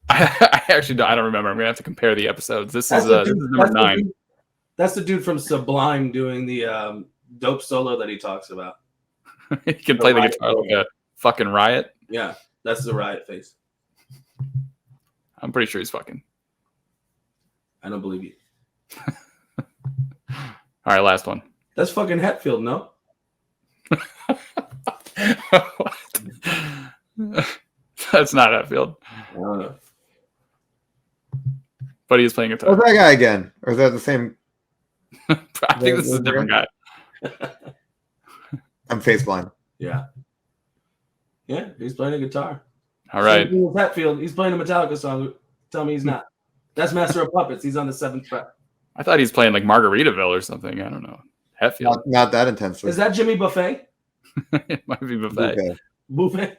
I actually don't, I don't remember. I'm gonna have to compare the episodes. This is number 9. That's the dude from Sublime doing the dope solo that he talks about. He can play the guitar like a fucking riot. Yeah, that's the riot face. I'm pretty sure he's fucking. I don't believe you. All right, last one. That's fucking Hetfield, no? That's not Hetfield. I don't know. But he is playing guitar. What's that guy again? Or is that the same? I think this is a different guy. I'm face blind. Yeah. Yeah, he's playing a guitar. All right. Same thing with Hetfield. He's playing a Metallica song. Tell me he's not. That's Master of Puppets. He's on the 7th fret. I thought he's playing like Margaritaville or something. I don't know. Hetfield. Not that intensely. Is that Jimmy Buffet? It might be Buffet. Okay. Buffet?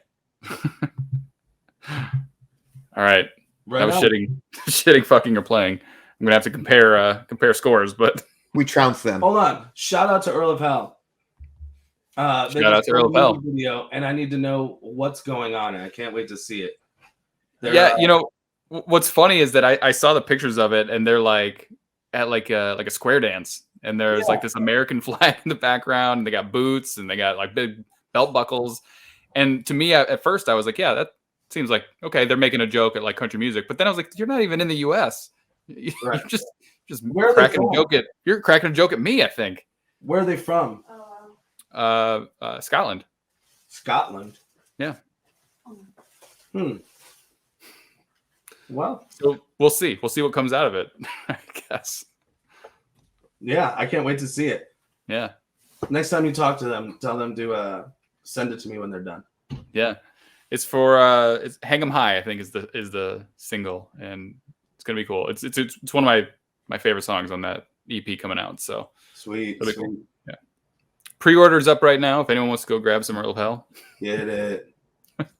All right. Right That was now. shitting, fucking, or playing. I'm gonna have to compare scores, but We trounced them. Hold on. Shout out to Earl of Hell. Shout out to Earl of Hell. Video, and I need to know what's going on, and I can't wait to see it. yeah, you know what's funny is that I saw the pictures of it, and they're like at like a square dance, and there's like this American flag in the background, and they got boots, and they got like big belt buckles, and to me at first I was like, yeah, that seems like okay, they're making a joke at like country music, but then I was like, you're not even in the U.S. You're Right. just Where are they cracking a from? joke at you're cracking a joke at me, I think. Where are they from? Scotland. Scotland. Yeah. Well, So we'll see. We'll see what comes out of it, I guess. yeah, I can't wait to see it. Yeah. Next time you talk to them, tell them to send it to me when they're done. Yeah. It's for it's Hang 'em High, I think is the single, and it's gonna be cool. It's one of my favorite songs on that EP coming out. So Sweet. it'll be cool. Yeah. Pre-order's up right now. If anyone wants to go grab some Earl of Hell. Get it.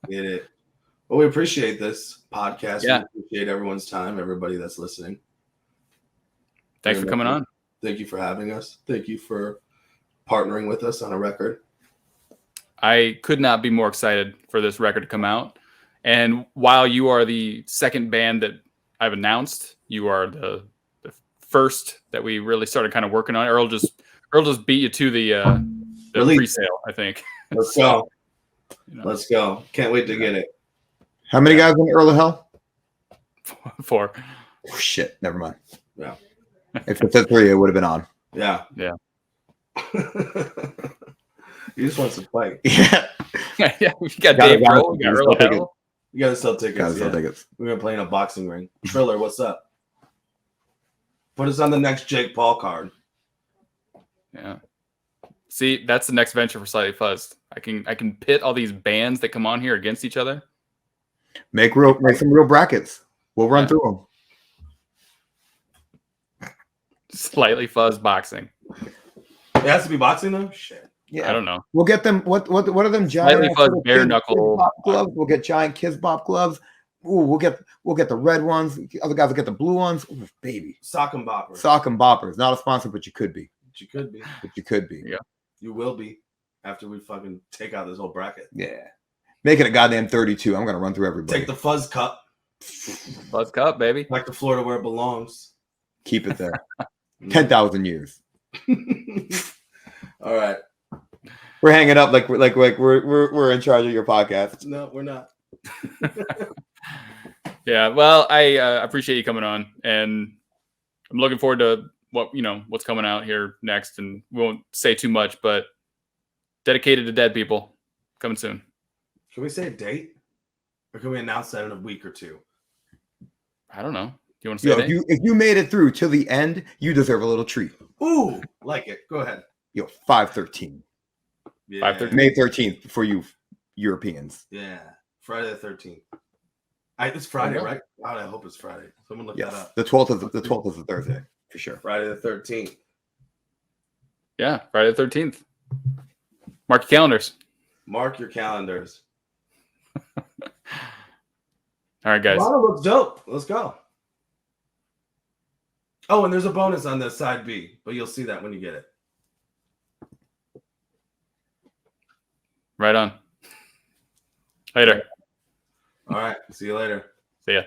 Get it. Well, we appreciate this podcast. Yeah. We appreciate everyone's time, everybody that's listening. Thanks for coming on. Thank you for having us. Thank you for partnering with us on a record. I could not be more excited for this record to come out. And while you are the second band that I've announced, you are the first that we really started kind of working on. Earl just beat you to the pre-sale, I think. Let's go. Let's go. Can't wait to get it. How many guys in Earl of Hell? 4. Oh, shit, never mind. Yeah. If it said 3, it would have been on. Yeah. Yeah. He just wants to play. Yeah. Yeah, we got Dave Grohl, we got Earl of take it. Hell. You gotta sell tickets. Guys, Yeah. I'll take it. We're gonna play in a boxing ring. Triller, what's up? Put us on the next Jake Paul card. Yeah. See, that's the next venture for Slightly Fuzzed. I can pit all these bands that come on here against each other. Make some real brackets. We'll run through them. Slightly Fuzzed boxing. It has to be boxing though? Shit. Yeah, I don't know. We'll get them. What are them Slightly giant Fuzzed bare Kids knuckle Bop gloves? We'll get giant Kids Bop gloves. Ooh, we'll get the red ones. Other guys will get the blue ones. Ooh, baby. Sock and bopper. Sock and Boppers. Not a sponsor, but you could be. But you could be. But you could be. Yeah. You will be after we fucking take out this whole bracket. Yeah. Make it a goddamn 32. I'm gonna run through everybody. Take the fuzz cup. Fuzz Cup, baby. Back to Florida where it belongs. Keep it there. 10,000 years. All right. We're hanging up like we're in charge of your podcast. No, we're not. Yeah, well, I appreciate you coming on, and I'm looking forward to what's coming out here next. And we won't say too much, but Dedicated to Dead People coming soon. Can we say a date, or can we announce that in a week or two? I don't know. Do you want to say Yo, if you made it through till the end, you deserve a little treat. Ooh, like it. Go ahead. Yo, 5/13. Yeah. 5/13. May 13th for you Europeans. Yeah. Friday the 13th. It's Friday, Okay. right? God, I hope it's Friday. Someone look that Yes. up. The 12th is a Thursday for sure. Friday the 13th. Yeah, Friday the 13th. Mark your calendars. Mark your calendars. All right, guys. Toronto looks dope. Let's go. Oh, and there's a bonus on the side B, but you'll see that when you get it. Right on. Later. All right. See you later. See ya.